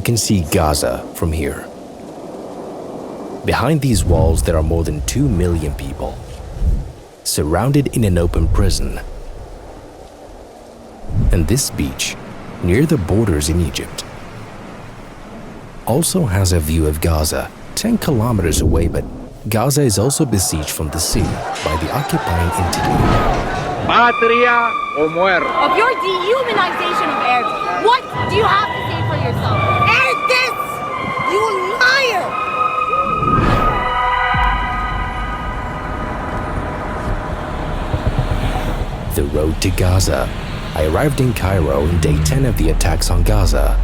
can see Gaza from here. Behind these walls, there are more than 2 million people, surrounded in an open prison. And this beach, near the borders in Egypt, also has a view of Gaza 10 kilometers away, but Gaza is also besieged from the sea by the occupying entity. Patria o muerte. Of your dehumanization of Arabs, what do you have to say for yourself? And this, you liar! The road to Gaza. I arrived in Cairo on day 10 of the attacks on Gaza.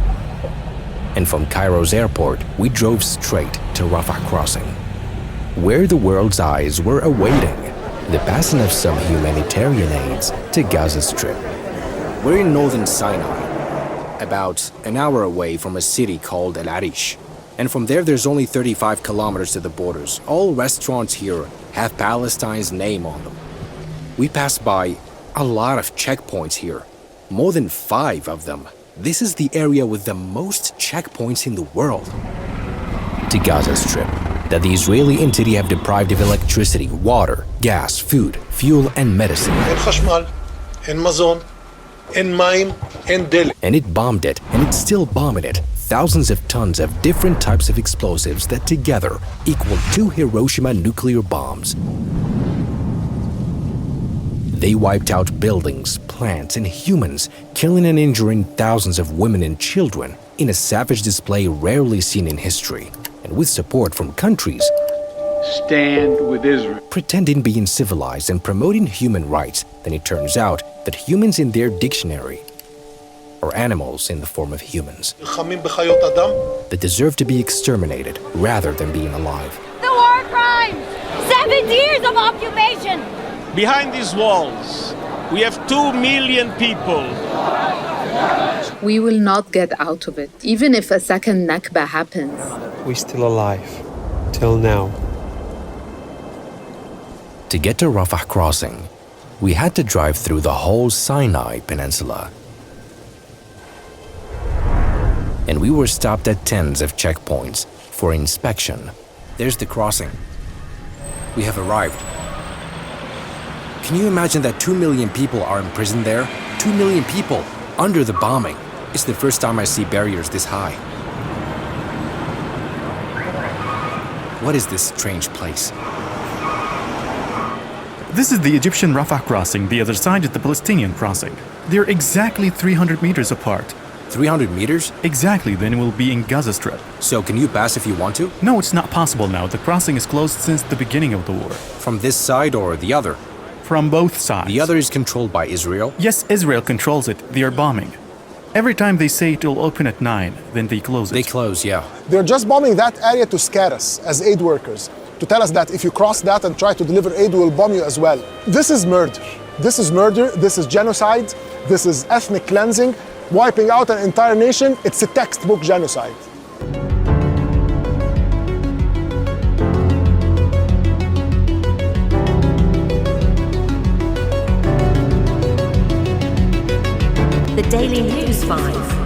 And from Cairo's airport, we drove straight to Rafah crossing, where the world's eyes were awaiting the passing of some humanitarian aids to Gaza Strip. We're in northern Sinai, about an hour away from a city called El Arish. And from there's only 35 kilometers to the borders. All restaurants here have Palestine's name on them. We passed by a lot of checkpoints here, more than 5 of them. This is the area with the most checkpoints in the world. To Gaza Strip, that the Israeli entity have deprived of electricity, water, gas, food, fuel, and medicine. And it bombed it, and it's still bombing it. Thousands of tons of different types of explosives that together equal 2 Hiroshima nuclear bombs. They wiped out buildings, plants, and humans, killing and injuring thousands of women and children in a savage display rarely seen in history, and with support from countries Stand with Israel. pretending being civilized and promoting human rights. Then it turns out that humans in their dictionary are animals in the form of humans that deserve to be exterminated rather than being alive. The war crimes! 70 years of occupation! Behind these walls, we have 2 million people. We will not get out of it, even if a second Nakba happens. We're still alive, till now. To get to Rafah crossing, we had to drive through the whole Sinai Peninsula. And we were stopped at tens of checkpoints for inspection. There's the crossing. We have arrived. Can you imagine that 2 million people are imprisoned there? 2 million people under the bombing. It's the first time I see barriers this high. What is this strange place? This is the Egyptian Rafah crossing. The other side is the Palestinian crossing. They're exactly 300 meters apart. 300 meters? Exactly, then we'll be in Gaza Strip. So can you pass if you want to? No, it's not possible now. The crossing is closed since the beginning of the war. From this side or the other? From both sides. The other is controlled by Israel? Yes, Israel controls it. They are bombing. Every time they say it will open at 9, then they close it. They close, yeah. They're just bombing that area to scare us as aid workers, to tell us that if you cross that and try to deliver aid, we'll bomb you as well. This is murder. This is murder. This is genocide. This is ethnic cleansing. Wiping out an entire nation. It's a textbook genocide. The Daily News 5.